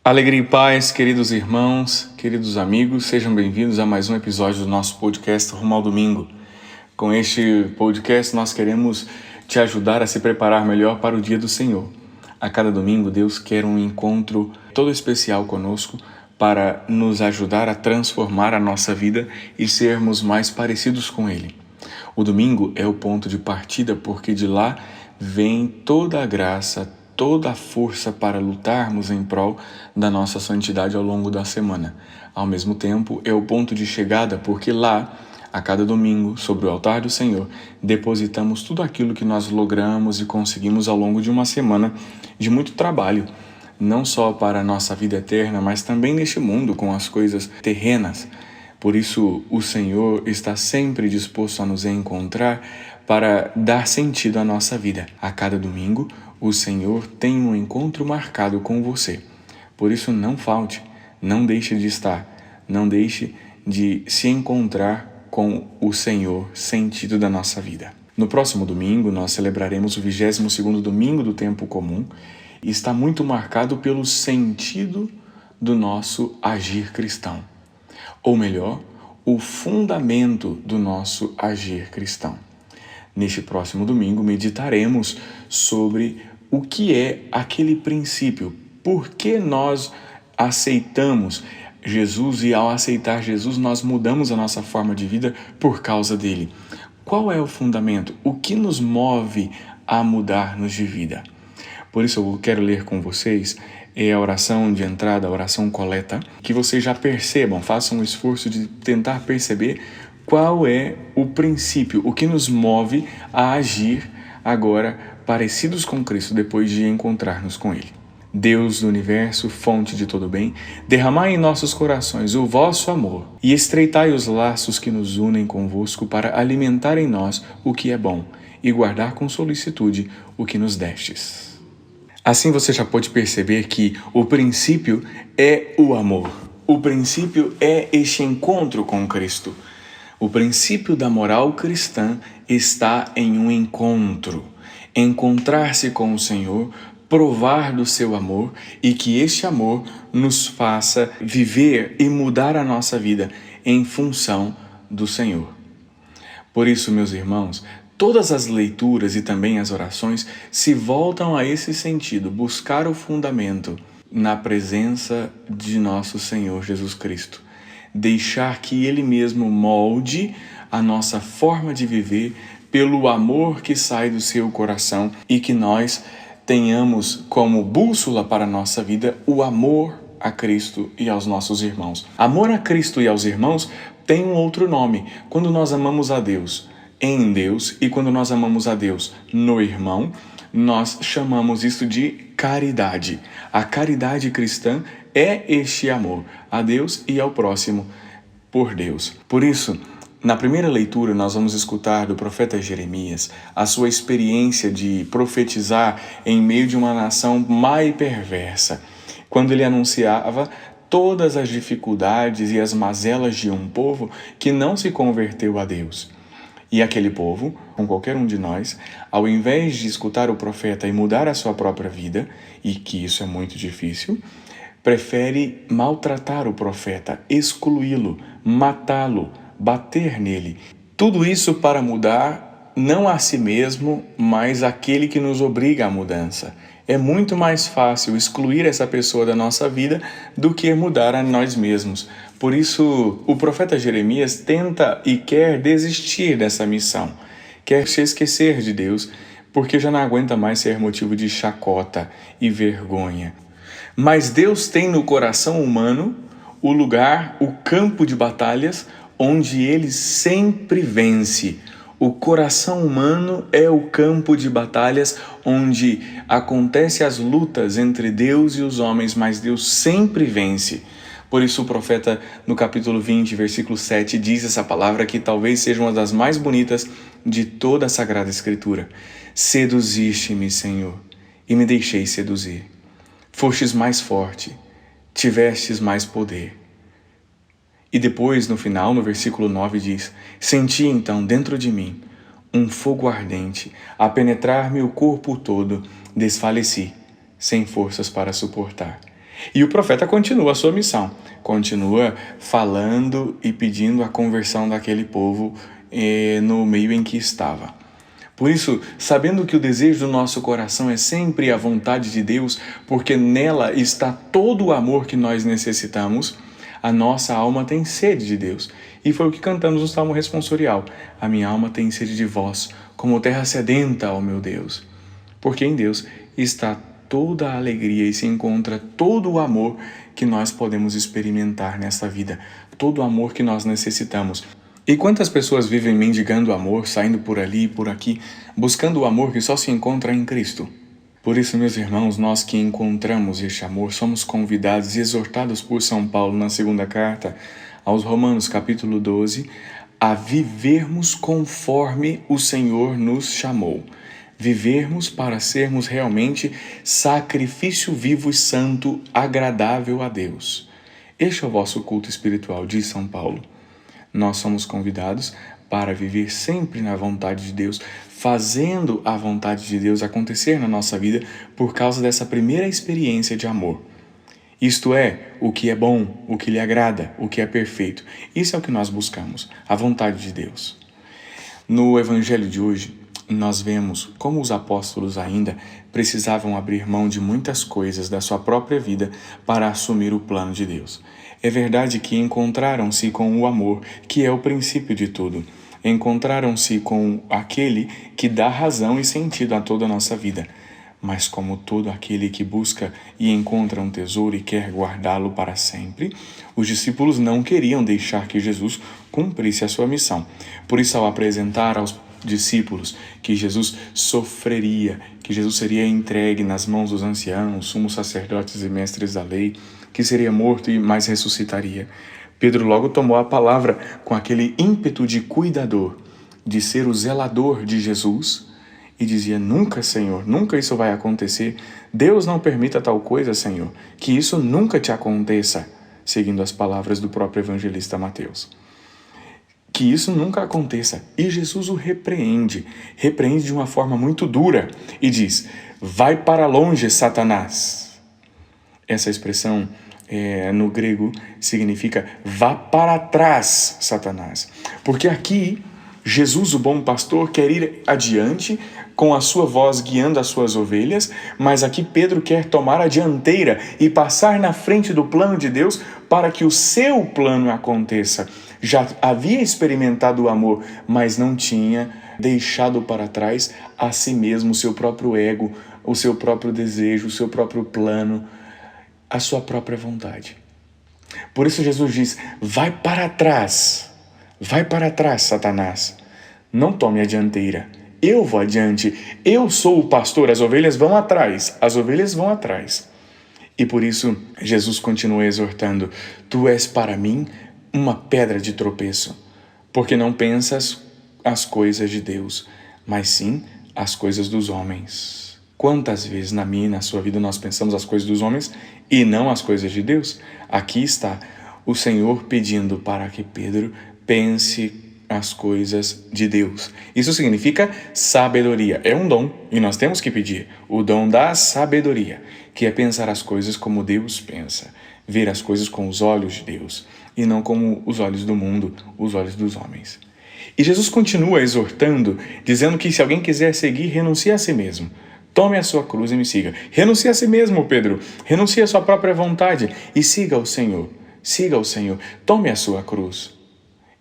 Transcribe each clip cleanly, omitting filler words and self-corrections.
Alegria e paz, queridos irmãos, queridos amigos, sejam bem-vindos a mais um episódio do nosso podcast Rumo ao Domingo. Com este podcast, nós queremos te ajudar a se preparar melhor para o dia do Senhor. A cada domingo, Deus quer um encontro todo especial conosco para nos ajudar a transformar a nossa vida e sermos mais parecidos com Ele. O domingo é o ponto de partida porque de lá vem toda a graça, toda a força para lutarmos em prol da nossa santidade ao longo da semana. Ao mesmo tempo, é o ponto de chegada porque lá, a cada domingo, sobre o altar do Senhor, depositamos tudo aquilo que nós logramos e conseguimos ao longo de uma semana de muito trabalho, não só para a nossa vida eterna, mas também neste mundo com as coisas terrenas. Por isso, o Senhor está sempre disposto a nos encontrar para dar sentido à nossa vida. A cada domingo, o Senhor tem um encontro marcado com você. Por isso, não falte, não deixe de estar, não deixe de se encontrar com o Senhor, sentido da nossa vida. No próximo domingo, nós celebraremos o 22º domingo do tempo comum e está muito marcado pelo sentido do nosso agir cristão. Ou melhor, o fundamento do nosso agir cristão. Neste próximo domingo, meditaremos sobre o que é aquele princípio, por que nós aceitamos Jesus e ao aceitar Jesus nós mudamos a nossa forma de vida por causa dele. Qual é o fundamento? O que nos move a mudar-nos de vida? Por isso eu quero ler com vocês a oração de entrada, a oração coleta, que vocês já percebam, façam um esforço de tentar perceber qual é o princípio, o que nos move a agir agora parecidos com Cristo depois de encontrar-nos com Ele. Deus do universo, fonte de todo bem, derramai em nossos corações o vosso amor e estreitai os laços que nos unem convosco para alimentar em nós o que é bom e guardar com solicitude o que nos destes. Assim você já pode perceber que o princípio é o amor. O princípio é este encontro com Cristo. O princípio da moral cristã está em um encontro. Encontrar-se com o Senhor, provar do seu amor e que este amor nos faça viver e mudar a nossa vida em função do Senhor. Por isso, meus irmãos, todas as leituras e também as orações se voltam a esse sentido, buscar o fundamento na presença de nosso Senhor Jesus Cristo. Deixar que Ele mesmo molde a nossa forma de viver pelo amor que sai do seu coração e que nós tenhamos como bússola para a nossa vida o amor a Cristo e aos nossos irmãos. Amor a Cristo e aos irmãos tem um outro nome. Quando nós amamos a Deus em Deus e quando nós amamos a Deus no irmão, nós chamamos isso de caridade. A caridade cristã é este amor a Deus e ao próximo por Deus. Por isso, na primeira leitura, nós vamos escutar do profeta Jeremias a sua experiência de profetizar em meio de uma nação má e perversa, quando ele anunciava todas as dificuldades e as mazelas de um povo que não se converteu a Deus. E aquele povo, com qualquer um de nós, ao invés de escutar o profeta e mudar a sua própria vida, e que isso é muito difícil, prefere maltratar o profeta, excluí-lo, matá-lo, bater nele. Tudo isso para mudar não a si mesmo, mas aquele que nos obriga à mudança. É muito mais fácil excluir essa pessoa da nossa vida do que mudar a nós mesmos. Por isso, o profeta Jeremias tenta e quer desistir dessa missão. Quer se esquecer de Deus, porque já não aguenta mais ser motivo de chacota e vergonha. Mas Deus tem no coração humano o lugar, o campo de batalhas, onde ele sempre vence. O coração humano é o campo de batalhas onde acontecem as lutas entre Deus e os homens, mas Deus sempre vence. Por isso o profeta, no capítulo 20, versículo 7, diz essa palavra que talvez seja uma das mais bonitas de toda a Sagrada Escritura. Seduziste-me, Senhor, e me deixei seduzir. Fostes mais forte, tivestes mais poder. E depois, no final, no versículo 9, diz: Senti então dentro de mim um fogo ardente, a penetrar-me o corpo todo, desfaleci, sem forças para suportar. E o profeta continua a sua missão, continua falando e pedindo a conversão daquele povo no meio em que estava. Por isso, sabendo que o desejo do nosso coração é sempre a vontade de Deus, porque nela está todo o amor que nós necessitamos, a nossa alma tem sede de Deus. E foi o que cantamos no Salmo responsorial: a minha alma tem sede de vós, como terra sedenta, ó meu Deus. Porque em Deus está toda a alegria e se encontra todo o amor que nós podemos experimentar nessa vida, todo o amor que nós necessitamos. E quantas pessoas vivem mendigando amor, saindo por ali e por aqui, buscando o amor que só se encontra em Cristo? Por isso, meus irmãos, nós que encontramos este amor, somos convidados e exortados por São Paulo na segunda carta aos Romanos, capítulo 12, a vivermos conforme o Senhor nos chamou. Vivermos para sermos realmente sacrifício vivo e santo, agradável a Deus. Este é o vosso culto espiritual, diz São Paulo. Nós somos convidados para viver sempre na vontade de Deus, fazendo a vontade de Deus acontecer na nossa vida por causa dessa primeira experiência de amor. Isto é, o que é bom, o que lhe agrada, o que é perfeito. Isso é o que nós buscamos, a vontade de Deus. No Evangelho de hoje, nós vemos como os apóstolos ainda precisavam abrir mão de muitas coisas da sua própria vida para assumir o plano de Deus. É verdade que encontraram-se com o amor, que é o princípio de tudo. Encontraram-se com aquele que dá razão e sentido a toda a nossa vida. Mas como todo aquele que busca e encontra um tesouro e quer guardá-lo para sempre, os discípulos não queriam deixar que Jesus cumprisse a sua missão. Por isso, ao apresentar aos discípulos que Jesus sofreria, que Jesus seria entregue nas mãos dos anciãos, sumos sacerdotes e mestres da lei, que seria morto e mais ressuscitaria, Pedro logo tomou a palavra com aquele ímpeto de cuidador, de ser o zelador de Jesus, e dizia: nunca, Senhor, nunca isso vai acontecer. Deus não permita tal coisa, Senhor, que isso nunca te aconteça, seguindo as palavras do próprio evangelista Mateus. Que isso nunca aconteça. E Jesus o repreende de uma forma muito dura e diz: vai para longe, Satanás. Essa expressão no grego significa vá para trás, Satanás. Porque aqui Jesus, o bom pastor, quer ir adiante com a sua voz guiando as suas ovelhas, mas aqui Pedro quer tomar a dianteira e passar na frente do plano de Deus para que o seu plano aconteça. Já havia experimentado o amor, mas não tinha deixado para trás a si mesmo, o seu próprio ego, o seu próprio desejo, o seu próprio plano, a sua própria vontade. Por isso Jesus diz: vai para trás, Satanás. Não tome a dianteira. Eu vou adiante. Eu sou o pastor. As ovelhas vão atrás. E por isso Jesus continua exortando: tu és para mim uma pedra de tropeço, porque não pensas as coisas de Deus, mas sim as coisas dos homens. Quantas vezes na minha e na sua vida nós pensamos as coisas dos homens e não as coisas de Deus? Aqui está o Senhor pedindo para que Pedro pense as coisas de Deus. Isso significa sabedoria. É um dom e nós temos que pedir o dom da sabedoria, que é pensar as coisas como Deus pensa, ver as coisas com os olhos de Deus e não como os olhos do mundo, os olhos dos homens. E Jesus continua exortando, dizendo que se alguém quiser seguir, renuncie a si mesmo. Tome a sua cruz e me siga. Renuncie a si mesmo, Pedro. Renuncie a sua própria vontade e siga o Senhor. Siga o Senhor. Tome a sua cruz.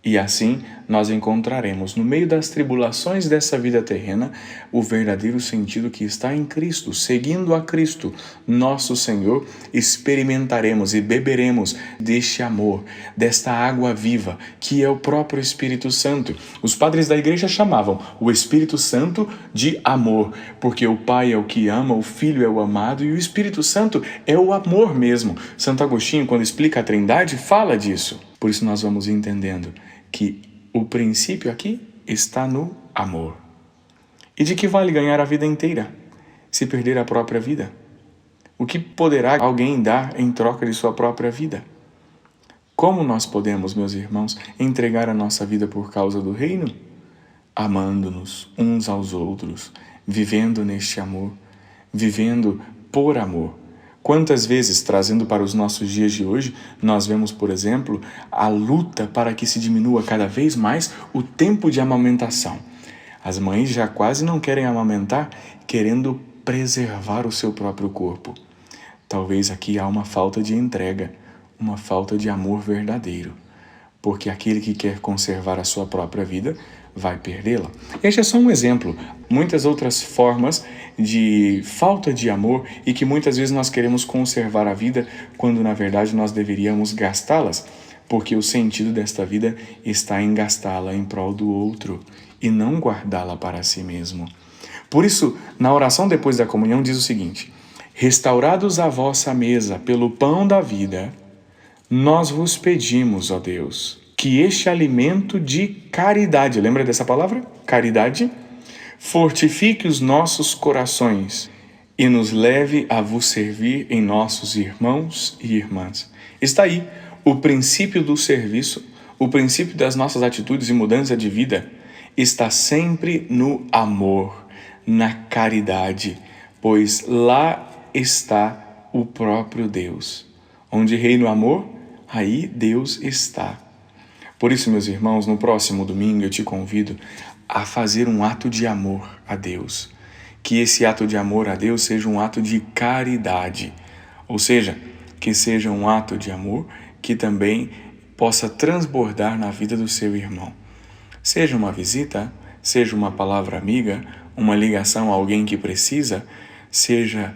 E assim nós encontraremos, no meio das tribulações dessa vida terrena, o verdadeiro sentido que está em Cristo. Seguindo a Cristo, nosso Senhor, experimentaremos e beberemos deste amor, desta água viva, que é o próprio Espírito Santo. Os padres da igreja chamavam o Espírito Santo de amor, porque o Pai é o que ama, o Filho é o amado e o Espírito Santo é o amor mesmo. Santo Agostinho, quando explica a Trindade, fala disso. Por isso nós vamos entendendo que o princípio aqui está no amor. E de que vale ganhar a vida inteira se perder a própria vida? O que poderá alguém dar em troca de sua própria vida? Como nós podemos, meus irmãos, entregar a nossa vida por causa do reino? Amando-nos uns aos outros, vivendo neste amor, vivendo por amor, Quantas vezes, trazendo para os nossos dias de hoje, nós vemos, por exemplo, a luta para que se diminua cada vez mais o tempo de amamentação. As mães já quase não querem amamentar, querendo preservar o seu próprio corpo. Talvez aqui há uma falta de entrega, uma falta de amor verdadeiro, porque aquele que quer conservar a sua própria vida vai perdê-la. Este é só um exemplo. Muitas outras formas de falta de amor e que muitas vezes nós queremos conservar a vida quando na verdade nós deveríamos gastá-las, porque o sentido desta vida está em gastá-la em prol do outro e não guardá-la para si mesmo. Por isso, na oração depois da comunhão diz o seguinte: restaurados à vossa mesa pelo pão da vida, nós vos pedimos, ó Deus, que este alimento de caridade, lembra dessa palavra? Caridade? Fortifique os nossos corações e nos leve a vos servir em nossos irmãos e irmãs. Está aí o princípio do serviço, o princípio das nossas atitudes e mudança de vida está sempre no amor, na caridade, pois lá está o próprio Deus. Onde reina o amor, aí Deus está. Por isso, meus irmãos, no próximo domingo eu te convido a fazer um ato de amor a Deus. Que esse ato de amor a Deus seja um ato de caridade, ou seja, que seja um ato de amor que também possa transbordar na vida do seu irmão. Seja uma visita, seja uma palavra amiga, uma ligação a alguém que precisa, seja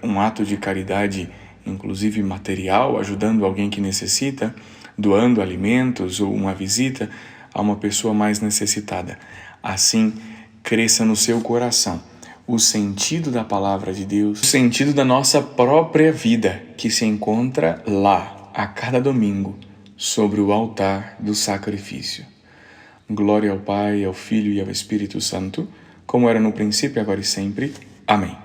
um ato de caridade, inclusive material, ajudando alguém que necessita, doando alimentos ou uma visita a uma pessoa mais necessitada. Assim, cresça no seu coração o sentido da palavra de Deus, o sentido da nossa própria vida, que se encontra lá, a cada domingo, sobre o altar do sacrifício. Glória ao Pai, ao Filho e ao Espírito Santo, como era no princípio, agora e sempre. Amém.